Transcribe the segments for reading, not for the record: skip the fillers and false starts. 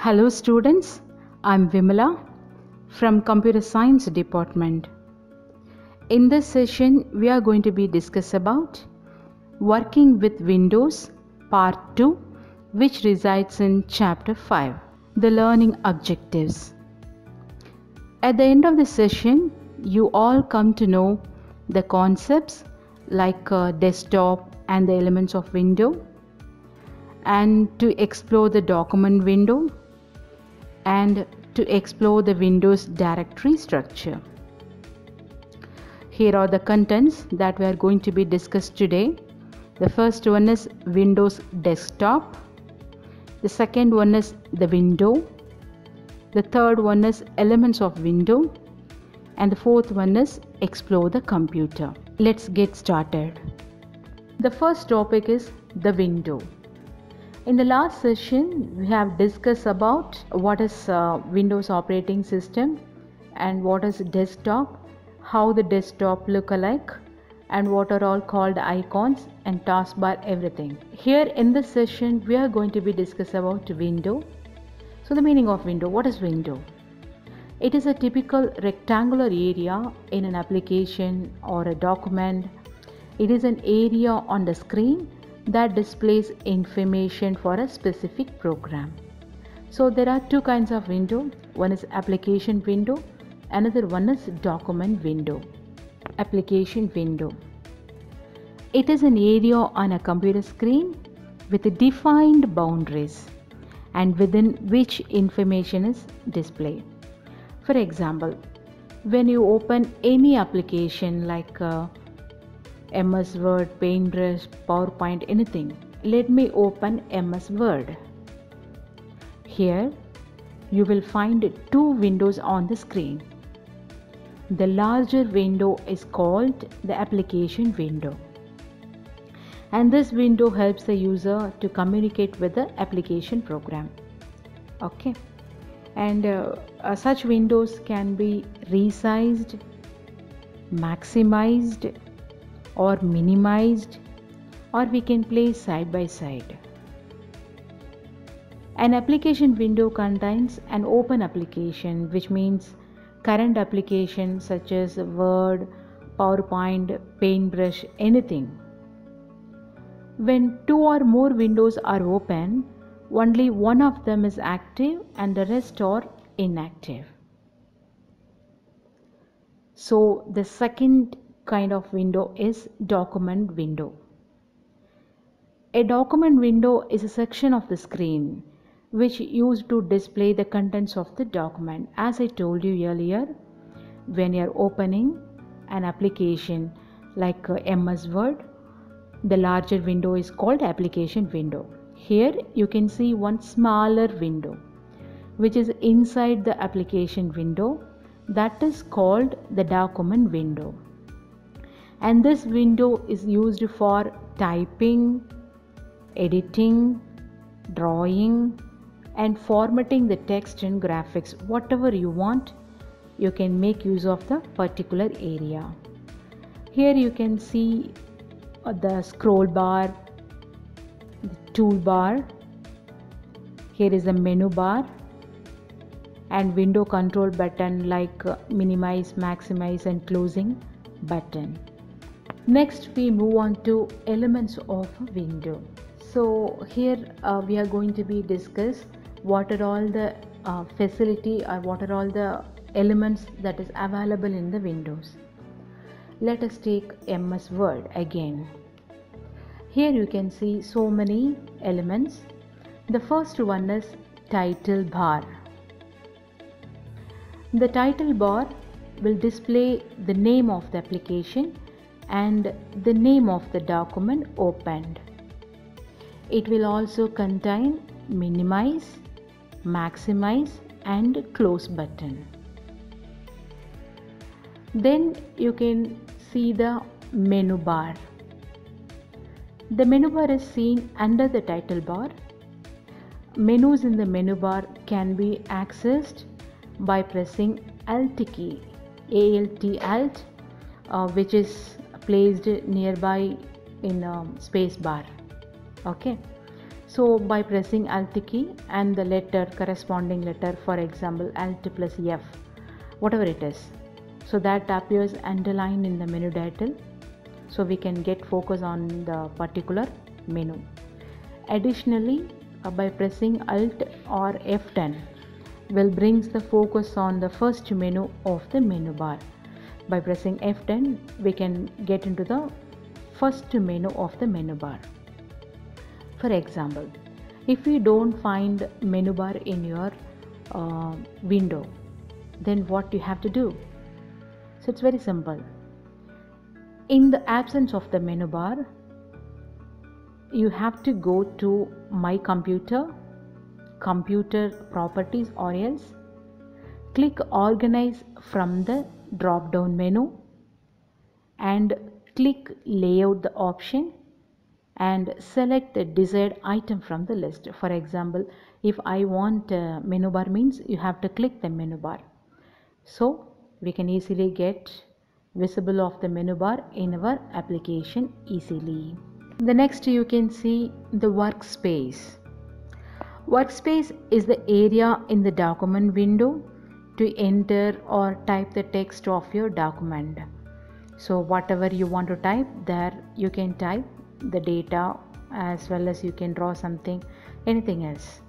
Hello students, I'm Vimala from Computer Science Department. In this session, we are going to be discuss about working with Windows Part 2, which resides in Chapter 5, the learning objectives. At the end of the session, you all come to know the concepts like desktop and the elements of window, and to explore the document window, and to explore the Windows directory structure. Here are the contents that we are going to be discussed today. The first one is Windows desktop. The second one is the window. The third one is elements of window. And the fourth one is explore the computer. Let's get started. The first topic is the window. In the last session, we have discussed about what is Windows operating system and what is desktop, how the desktop look alike, and what are all called icons and taskbar, everything. Here in this session, we are going to be discuss about window. So the meaning of window, what is window? It is a typical rectangular area in an application or a document. It is an area on the screen that displays information for a specific program. So there are two kinds of window. One is application window, another one is document window. Application window. It is an area on a computer screen with defined boundaries and within which information is displayed. For example, when you open any application like MS Word, Paintbrush, PowerPoint, anything. Let me open MS Word. Here you will find two windows on the screen. The larger window is called the application window, and this window helps the user to communicate with the application program. Okay, and such windows can be resized, maximized, or minimized, or we can place side by side. An application window contains an open application, which means current application such as Word, PowerPoint, Paintbrush, anything. When two or more windows are open, only one of them is active and the rest are inactive. So the second kind of window is document window. A document window is a section of the screen which used to display the contents of the document. As I told you earlier, when you are opening an application like MS Word, the larger window is called application window. Here you can see one smaller window which is inside the application window, that is called the document window. And this window is used for typing, editing, drawing, and formatting the text and graphics. Whatever you want, you can make use of the particular area. Here you can see the scroll bar, the toolbar. Here is the menu bar and window control button like minimize, maximize, and closing button. Next we move on to elements of a window. So here we are going to be discuss what are all the facility or what are all the elements that is available in the Windows. Let us take MS Word again. Here you can see so many elements. The first one is title bar. The title bar will display the name of the application and the name of the document opened. It will also contain minimize, maximize, and close button. Then you can see the menu bar. The menu bar is seen under the title bar. Menus in the menu bar can be accessed by pressing Alt key, Alt, which is placed nearby in space bar. Okay, So by pressing Alt key and the letter, corresponding letter, for example Alt plus F, whatever it is, so that appears underlined in the menu title, so we can get focus on the particular menu. Additionally, by pressing Alt or F10 will brings the focus on the first menu of the menu bar. By pressing F10 we can get into the first menu of the menu bar. For example, if we don't find menu bar in your window, then what you have to do? So it's very simple. In the absence of the menu bar, you have to go to My Computer, Computer Properties, or else click Organize from the drop down menu and click Layout the option and select the desired item from the list. For example, if I want menu bar, means you have to click the menu bar, so we can easily get visible of the menu bar in our application easily. The next you can see the workspace. Workspace is the area in the document window to enter or type the text of your document. So whatever you want to type, there you can type the data, as well as you can draw something, anything else.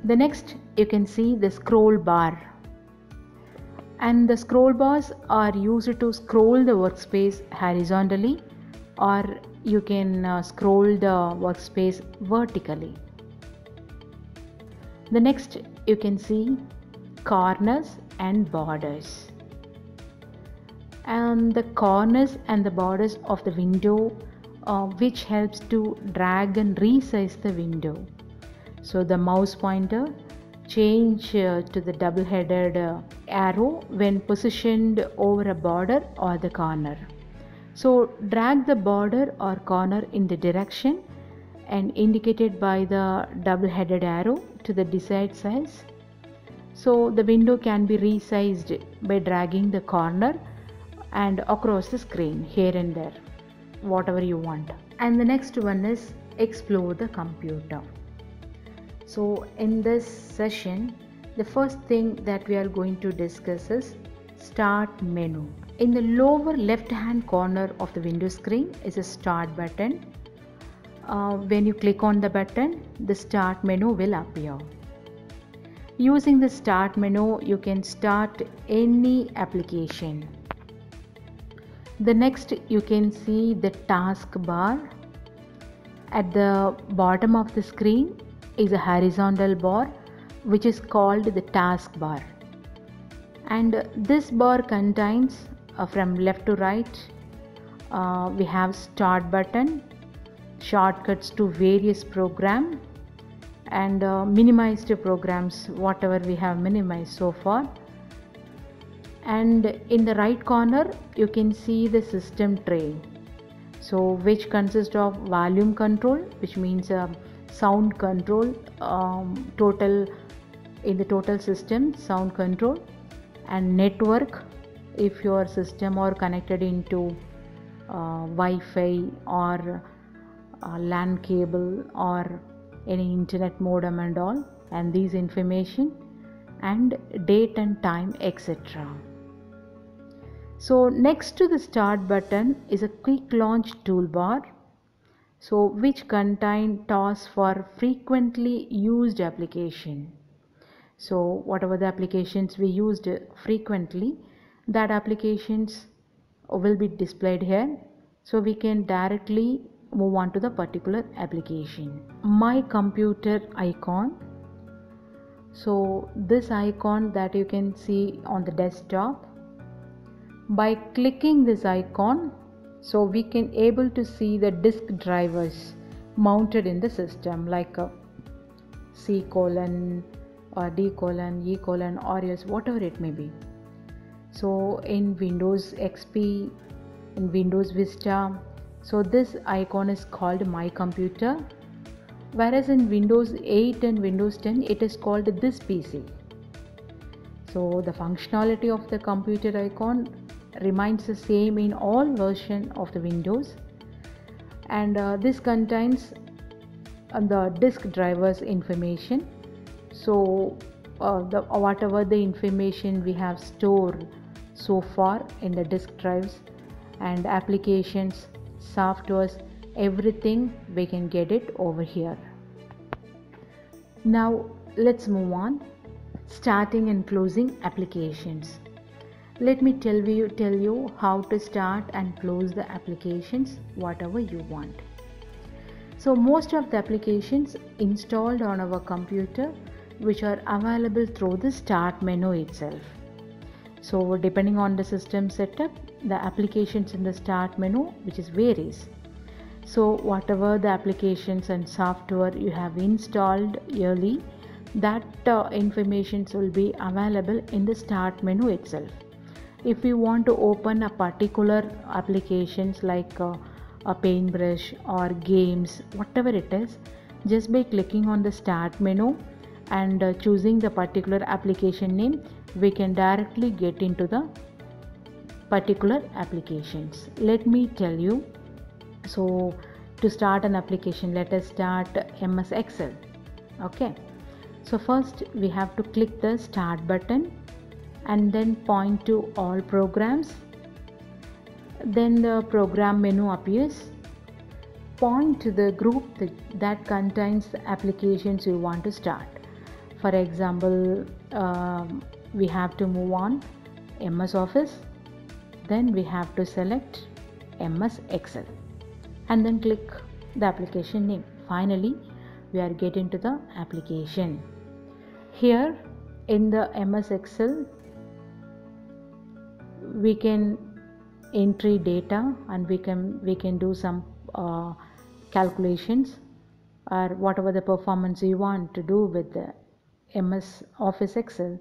The next you can see the scroll bar, and the scroll bars are used to scroll the workspace horizontally, or you can scroll the workspace vertically. The next you can see corners and borders, and the corners and the borders of the window which helps to drag and resize the window. So the mouse pointer change to the double-headed arrow when positioned over a border or the corner. So drag the border or corner in the direction and indicated by the double-headed arrow to the desired size. So the window can be resized by dragging the corner and across the screen here and there, whatever you want. And the next one is explore the computer. So in this session, the first thing that we are going to discuss is start menu. In the lower left hand corner of the window screen is a start button. When you click on the button, the start menu will appear. Using the start menu, you can start any application. The next you can see the taskbar. At the bottom of the screen is a horizontal bar which is called the taskbar, and this bar contains from left to right we have start button, shortcuts to various programs, and minimized programs, whatever we have minimized so far. And in the right corner you can see the system tray, so which consists of volume control, which means sound control, total in the total system sound control, and network if your system are connected into Wi-Fi or LAN cable or any internet modem and all, and these information, and date and time, etc. So next to the start button is a quick launch toolbar, so which contain tasks for frequently used application. So whatever the applications we used frequently, that applications will be displayed here, so we can directly move on to the particular application. My computer icon. So this icon that you can see on the desktop, by clicking this icon, so we can able to see the disk drivers mounted in the system, like a C colon or D colon, E colon, or else whatever it may be. So in Windows XP, in Windows Vista, so this icon is called My Computer, whereas in Windows 8 and Windows 10 it is called This PC. So the functionality of the computer icon remains the same in all versions of the Windows, and this contains the disk drivers information. So whatever the information we have stored so far in the disk drives and applications, softwares, everything we can get it over here. Now let's move on. Starting and closing applications. Let me tell you how to start and close the applications whatever you want. So most of the applications installed on our computer which are available through the start menu itself. So depending on the system setup, the applications in the start menu which is varies. So whatever the applications and software you have installed early, that information will be available in the start menu itself. If you want to open a particular applications like a paintbrush or games, whatever it is, just by clicking on the start menu and choosing the particular application name, we can directly get into the particular applications. Let me tell you. So to start an application, let us start MS Excel. Okay. So first we have to click the start button and then point to all programs. Then the program menu appears. Point to the group that contains the applications you want to start. For example, we have to move on MS Office. Then we have to select MS Excel and then click the application name. Finally, we are getting to the application. Here in the MS Excel, we can entry data and we can do some calculations or whatever the performance you want to do with the MS Office Excel,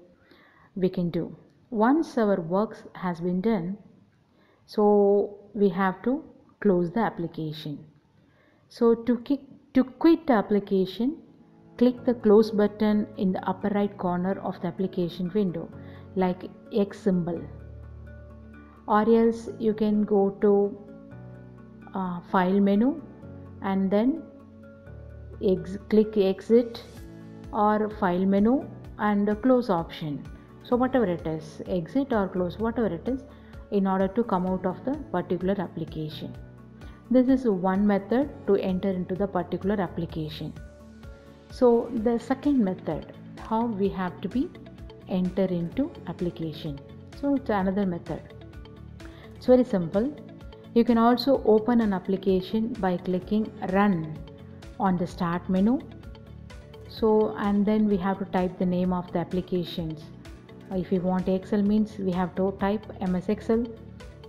we can do. Once our work has been done, so we have to close the application. So to quit the application, click the close button in the upper right corner of the application window, like X symbol, or else you can go to file menu and then click exit, or file menu and the close option. So whatever it is, exit or close, whatever it is, in order to come out of the particular application. This is one method to enter into the particular application. So the second method, how we have to be enter into application. So it's another method. It's very simple. You can also open an application by clicking run on the start menu. So and then we have to type the name of the applications. If you want Excel means we have to type MS Excel,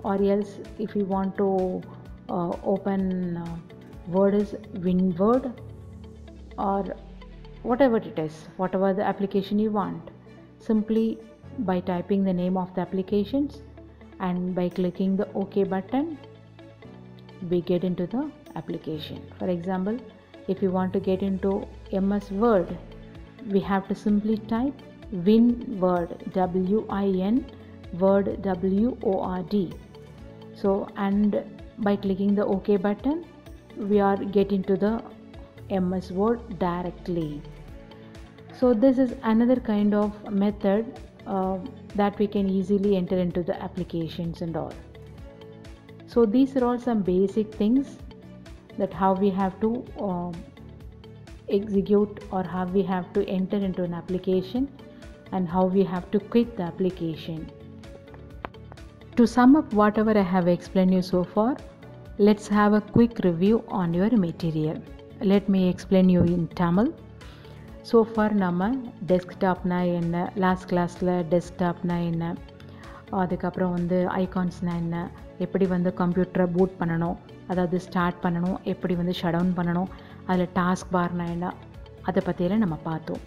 or else if you want to open Word is WinWord, or whatever it is, whatever the application you want, simply by typing the name of the applications and by clicking the OK button, we get into the application. For example, if you want to get into MS Word, we have to simply type WinWord, WIN Word, WORD. So and by clicking the OK button, we are getting to the MS Word directly. So this is another kind of method that we can easily enter into the applications and all. So these are all some basic things that how we have to execute or how we have to enter into an application and how we have to quit the application. To sum up whatever I have explained you so far, let's have a quick review on your material. Let me explain you in Tamil. So far நம்ம டெஸ்க்டாப்னா என்ன, last கிளாஸில் டெஸ்க்டாப்னா என்ன, அதுக்கப்புறம் வந்து ஐகான்ஸ்னா என்ன, எப்படி வந்து கம்ப்யூட்டரை பூட் பண்ணணும், அதாவது ஸ்டார்ட் பண்ணணும், எப்படி வந்து ஷட் டவுன் பண்ணணும், அதில் டாஸ்க் பார்னா என்ன, அதை பற்றியெல்லாம் நம்ம பார்த்தோம்.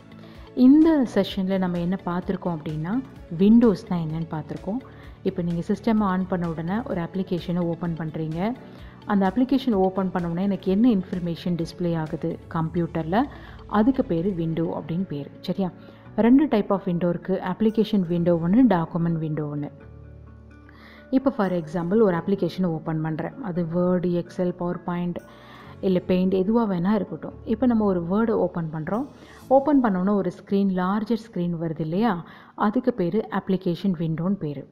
இந்த செஷனில் நம்ம என்ன பார்த்துருக்கோம் அப்படின்னா விண்டோஸ்னால் என்னென்னு பார்த்துருக்கோம். இப்போ நீங்கள் சிஸ்டம் ஆன் பண்ண உடனே ஒரு அப்ளிகேஷனை ஓப்பன் பண்ணுறீங்க. அந்த அப்ளிகேஷன் ஓப்பன் பண்ண உடனே எனக்கு என்ன இன்ஃபர்மேஷன் டிஸ்பிளே ஆகுது கம்ப்யூட்டரில், அதுக்கு பேர் விண்டோ அப்படின்னு பேர். சரியா? 2 டைப் ஆஃப் விண்டோ இருக்குது. அப்ளிகேஷன் விண்டோ ஒன்று, டாக்குமெண்ட் விண்டோ ஒன்று. இப்போ ஃபார் எக்ஸாம்பிள் ஒரு அப்ளிகேஷனை ஓப்பன் பண்ணுறேன். அது வேர்டு, எக்ஸல், பவர் பாயிண்ட், இல்லை பெயிண்ட் எதுவாக வேணால் இருக்கட்டும். இப்போ நம்ம ஒரு வேர்டை ஓப்பன் பண்ணுறோம். ஓப்பன் பண்ணோன்னா ஒரு ஸ்க்ரீன், லார்ஜர் ஸ்க்ரீன் வருது இல்லையா, அதுக்கு பேர் அப்ளிகேஷன் விண்டோன்னு பேர்.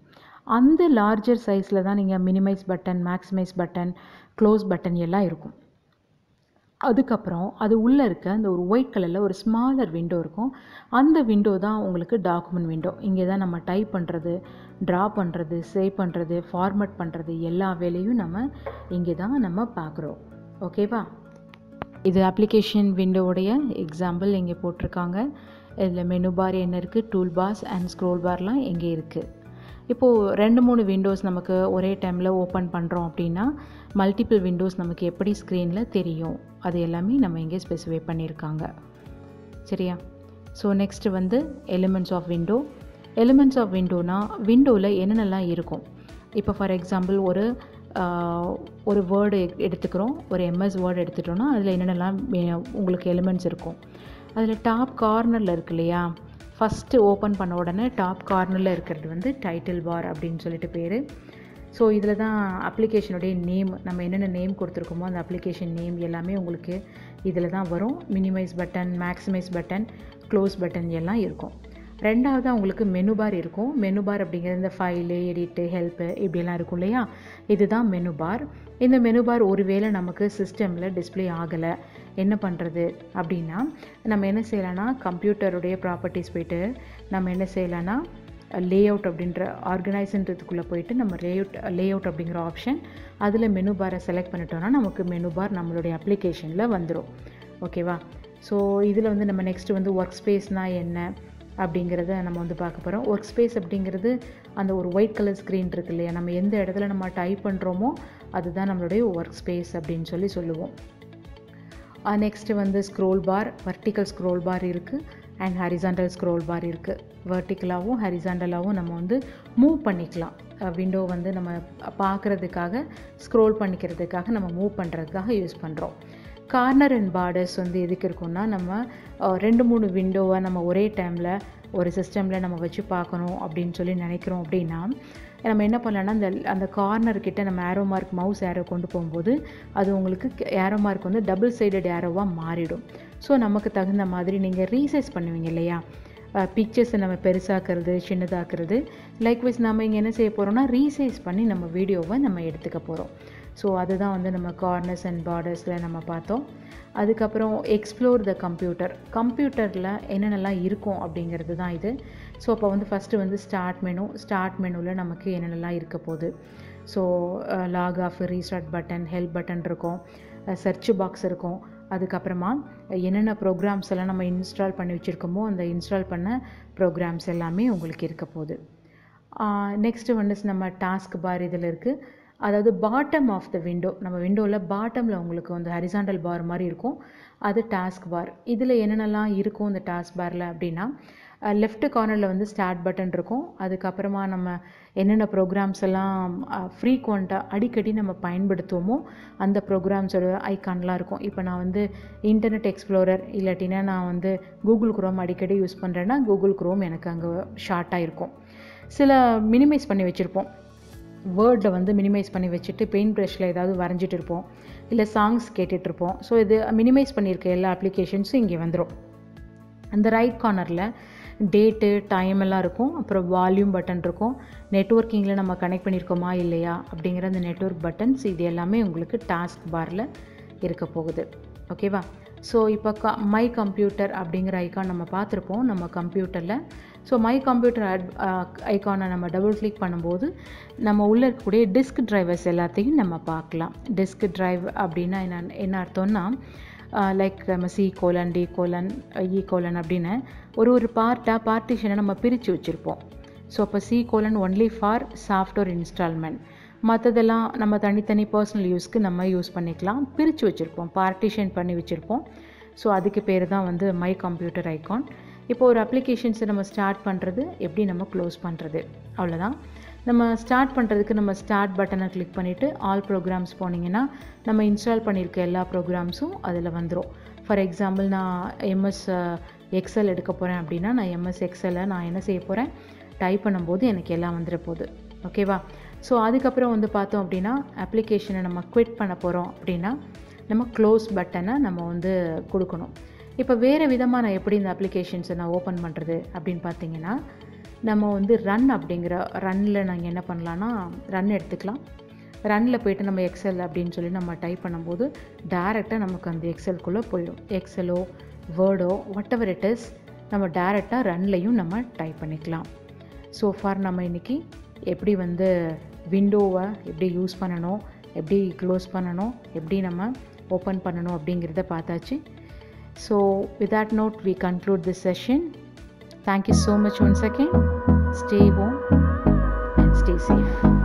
அந்த லார்ஜர் சைஸில் தான் நீங்கள் minimise button, maximise button, close button எல்லாம் இருக்கும். அதுக்கப்புறம் அது உள்ளே இருக்க அந்த ஒரு ஒயிட் கலரில் ஒரு ஸ்மாலர் விண்டோ இருக்கும். அந்த விண்டோ தான் உங்களுக்கு டாக்குமெண்ட் விண்டோ. இங்கே தான் நம்ம டைப் பண்ணுறது, ட்ரா பண்ணுறது, சேவ் பண்ணுறது, ஃபார்மேட் பண்ணுறது எல்லா வேலையும் நம்ம இங்கே தான் நம்ம பார்க்குறோம். ஓகேவா? இது அப்ளிகேஷன் விண்டோவுடைய எக்ஸாம்பிள் இங்கே போட்டிருக்காங்க. இதில் மெனு பார் என்ன இருக்குது, டூல் பார்ஸ் அண்ட் ஸ்க்ரோல் பார்லாம் எங்கே இருக்குது. இப்போது 2-3 விண்டோஸ் நமக்கு ஒரே டைமில் ஓப்பன் பண்ணுறோம் அப்படின்னா மல்டிபிள் விண்டோஸ் நமக்கு எப்படி ஸ்க்ரீனில் தெரியும், அது எல்லாமே நம்ம இங்கே ஸ்பெசிஃபை பண்ணியிருக்காங்க. சரியா? ஸோ நெக்ஸ்ட்டு வந்து elements of window. Elements of விண்டோனா விண்டோவில் என்னென்னலாம் இருக்கும். இப்போ ஃபார் எக்ஸாம்பிள் ஒரு வேர்டு எடுத்துக்கிறோம், ஒரு எம்எஸ் வேர்டு எடுத்துட்டோன்னா அதில் என்னென்னலாம் உங்களுக்கு எலிமெண்ட்ஸ் இருக்கும். அதில் டாப் கார்னரில் இருக்கு இல்லையா, ஃபஸ்ட்டு ஓப்பன் பண்ண உடனே டாப் கார்னரில் இருக்கிறது வந்து டைட்டில் பார் அப்படின்னு சொல்லிட்டு பேர். ஸோ இதில் தான் அப்ளிகேஷனுடைய நேம், நம்ம என்னென்ன நேம் கொடுத்துருக்கோமோ அந்த அப்ளிகேஷன் நேம் எல்லாமே உங்களுக்கு இதில் தான் வரும். Minimise button, maximise button, close button எல்லாம் இருக்கும். ரெண்டாவது உங்களுக்கு மெனு பார் இருக்கும். மெனு பார் அப்படிங்கிறது இந்த ஃபைலு, எடிட்டு, ஹெல்ப்பு இப்படியெல்லாம் இருக்கும் இல்லையா, இதுதான் மெனு பார். இந்த மெனு பார் ஒருவேளை நமக்கு சிஸ்டமில் டிஸ்பிளே ஆகலை, என்ன பண்ணுறது அப்படின்னா நம்ம என்ன செய்யலாம்னா கம்ப்யூட்டருடைய ப்ராப்பர்ட்டிஸ் போய்ட்டு நம்ம என்ன செய்யலாம்னா லேஅவுட் அப்படின்ற ஆர்கனைஸ்ன்றதுக்குள்ளே போயிட்டு நம்ம லேஅவுட் அப்படிங்கிற ஆப்ஷன், அதில் மெனு பாரை செலக்ட் பண்ணிட்டோன்னா நமக்கு மெனு பார் நம்மளுடைய அப்ளிகேஷனில் வந்துடும். ஓகேவா? ஸோ இதில் வந்து நம்ம நெக்ஸ்ட்டு வந்து ஒர்க் ஸ்பேஸ்னால் என்ன அப்படிங்கிறத நம்ம வந்து பார்க்க போகிறோம். ஒர்க் ஸ்பேஸ் அப்படிங்கிறது அந்த ஒரு ஒயிட் கலர் ஸ்க்ரீன் இருக்கு இல்லையா, நம்ம எந்த இடத்துல நம்ம டைப் பண்ணுறோமோ அதுதான் நம்மளுடைய ஒர்க் ஸ்பேஸ் அப்படின்னு சொல்லுவோம். நெக்ஸ்ட்டு வந்து scroll bar, vertical scroll bar இருக்குது அண்ட் ஹரிசாண்டல் ஸ்க்ரோல் பார் இருக்குது. வர்டிக்கலாகவும் ஹரிசாண்டலாகவும் நம்ம வந்து மூவ் பண்ணிக்கலாம். விண்டோ வந்து நம்ம பார்க்குறதுக்காக, ஸ்க்ரோல் பண்ணிக்கிறதுக்காக, நம்ம மூவ் பண்ணுறதுக்காக யூஸ் பண்ணுறோம். கார்னர் அண்ட் பார்டர்ஸ் வந்து எதுக்கு இருக்குன்னா நம்ம 2-3 விண்டோவை நம்ம ஒரே டைமில் ஒரு சிஸ்டமில் நம்ம வச்சு பார்க்கணும் அப்படின்னு நினைக்கிறோம் அப்படின்னா நம்ம என்ன பண்ணலாம்னா அந்த கார்னர்கிட்ட நம்ம ஏரோ மார்க், மவுஸ் ஏரோ கொண்டு போகும்போது அது உங்களுக்கு ஏரோ மார்க் வந்து டபுள் சைடட் ஏரோவாக மாறிடும். ஸோ நமக்கு தகுந்த மாதிரி நீங்கள் ரீசைஸ் பண்ணுவீங்க இல்லையா, பிக்சர்ஸை நம்ம பெருசாக்குறது, சின்னதாக்குறது. லைக்வைஸ் நம்ம இங்கே என்ன செய்ய போகிறோம்னா ரீசைஸ் பண்ணி நம்ம வீடியோவை நம்ம எடுத்துக்க போகிறோம். ஸோ அதுதான் வந்து நம்ம கார்னர்ஸ் அண்ட் பார்டர்ஸில் நம்ம பார்த்தோம். அதுக்கப்புறம் எக்ஸ்ப்ளோர் த கம்ப்யூட்டரில் என்னென்னலாம் இருக்கும் அப்படிங்கிறது தான் இது. ஸோ அப்போ வந்து ஃபஸ்ட்டு வந்து ஸ்டார்ட் மெனுவில் நமக்கு என்னென்னலாம் இருக்க போகுது. So log off, restart button, help button இருக்கும், சர்ச் பாக்ஸ் இருக்கும். அதுக்கப்புறமா என்னென்ன ப்ரோக்ராம்ஸ் எல்லாம் நம்ம இன்ஸ்டால் பண்ணி வச்சுருக்கோமோ அந்த இன்ஸ்டால் பண்ண ப்ரோக்ராம்ஸ் எல்லாமே உங்களுக்கு இருக்க போகுது. நெக்ஸ்ட்டு வந்து நம்ம டாஸ்க் பார் இதில் இருக்குது. அதாவது பாட்டம் ஆஃப் த விண்டோ, நம்ம விண்டோவில் பாட்டமில் உங்களுக்கு வந்து ஹரிசாண்டல் பார் மாதிரி இருக்கும், அது டாஸ்க் பார். இதில் என்னென்னலாம் இருக்கும் இந்த டாஸ்க் பாரில் அப்படின்னா லெஃப்ட் கார்னரில் வந்து ஸ்டார்ட் பட்டன் இருக்கும். அதுக்கப்புறமா நம்ம என்னென்ன ப்ரோக்ராம்ஸ் எல்லாம் ஃப்ரீக்வெண்ட்டாக அடிக்கடி நம்ம பயன்படுத்துவோமோ அந்த ப்ரோக்ராம்ஸோட ஐக்கான்லாம் இருக்கும். இப்போ நான் வந்து இன்டர்நெட் எக்ஸ்ப்ளோரர் இல்லாட்டினா நான் வந்து கூகுள் குரோம் அடிக்கடி யூஸ் பண்ணுறேன்னா கூகுள் குரோம் எனக்கு அங்கே ஷார்ட்டாக இருக்கும். சில மினிமைஸ் பண்ணி வச்சுருப்போம், வேர்டில் வந்து மினிமைஸ் பண்ணி வச்சுட்டு பெயிண்ட் ப்ரஷில் ஏதாவது வரைஞ்சிட்டு இருப்போம், இல்லை சாங்ஸ் கேட்டுட்ருப்போம். ஸோ இது மினிமைஸ் பண்ணியிருக்க எல்லா அப்ளிகேஷன்ஸும் இங்கே வந்துடும். அந்த ரைட் கார்னரில் டேட்டு, டைம் எல்லாம் இருக்கும். அப்புறம் வால்யூம் பட்டன் இருக்கும். நெட்வொர்க்கிங்கில் நம்ம கனெக்ட் பண்ணியிருக்கோமா இல்லையா அப்படிங்கிற அந்த நெட்வொர்க் பட்டன்ஸ் இது எல்லாமே உங்களுக்கு டாஸ்க் பாரில் இருக்க போகுது. ஓகேவா? ஸோ இப்போ மை கம்ப்யூட்டர் அப்படிங்கிற ஐக்கான் நம்ம பார்த்துருப்போம் நம்ம கம்ப்யூட்டரில். ஸோ மை கம்ப்யூட்டர் ஐக்கானை நம்ம டபுள் கிளிக் பண்ணும்போது நம்ம உள்ளே இருக்கக்கூடிய டிஸ்க் டிரைவர்ஸ் எல்லாத்தையும் நம்ம பார்க்கலாம். டிஸ்க் டிரைவ் அப்படின்னா என்ன அர்த்தம்னா லைக் நம்ம C:, D:, E: அப்படின்னு ஒரு பார்ட்டிஷனை நம்ம பிரித்து வச்சுருப்போம். ஸோ அப்போ C: only for software instalment, மற்றதெல்லாம் நம்ம தனித்தனி பர்சனல் யூஸ்க்கு நம்ம யூஸ் பண்ணிக்கலாம். பிரித்து வச்சுருப்போம், பார்ட்டிஷன் பண்ணி வச்சுருப்போம். ஸோ அதுக்கு பேர் தான் வந்து மை கம்ப்யூட்டர் ஐக்கான். இப்போ ஒரு அப்ளிகேஷன்ஸை நம்ம ஸ்டார்ட் பண்ணுறது, எப்படி நம்ம க்ளோஸ் பண்ணுறது, அவ்வளோதான். நம்ம ஸ்டார்ட் பண்ணுறதுக்கு நம்ம ஸ்டார்ட் பட்டனை கிளிக் பண்ணிவிட்டு ஆல் ப்ரோக்ராம்ஸ் போனீங்கன்னா நம்ம இன்ஸ்டால் பண்ணியிருக்க எல்லா ப்ரோக்ராம்ஸும் அதில் வந்துடும். ஃபார் எக்ஸாம்பிள் நான் MS Excel எடுக்க போகிறேன் அப்படின்னா நான் MS Excelலை நான் என்ன செய்ய போகிறேன், டைப் பண்ணும்போது எனக்கு எல்லாம் வந்துட போகுது. ஓகேவா? ஸோ அதுக்கப்புறம் வந்து பார்த்தோம் அப்படின்னா அப்ளிகேஷனை நம்ம குவிட் பண்ண போகிறோம் அப்படின்னா நம்ம க்ளோஸ் பட்டனை நம்ம வந்து கொடுக்கணும். இப்போ வேறு விதமாக நான் எப்படி இந்த அப்ளிகேஷன்ஸை நான் ஓப்பன் பண்ணுறது அப்படின்னு பார்த்தீங்கன்னா, நம்ம வந்து ரன் அப்படிங்கிற ரன்னில் நாங்கள் என்ன பண்ணலான்னா, ரன் எடுத்துக்கலாம். ரன்னில் போய்ட்டு நம்ம எக்ஸல் அப்படின்னு சொல்லி நம்ம டைப் பண்ணும்போது டேரெக்டாக நமக்கு அந்த எக்ஸல்குள்ளே போயிடும். எக்ஸலோ வேர்டோ வாட் எவர் இட் இஸ், நம்ம டேரெக்டாக ரன்லையும் நம்ம டைப் பண்ணிக்கலாம். ஸோ ஃபார் நம்ம இன்றைக்கி எப்படி வந்து விண்டோவை எப்படி யூஸ் பண்ணணும், எப்படி க்ளோஸ் பண்ணணும், எப்படி நம்ம ஓப்பன் பண்ணணும் அப்படிங்கிறத பார்த்தாச்சு. So with that note we conclude this session. Thank you so much once again. Stay home and stay safe.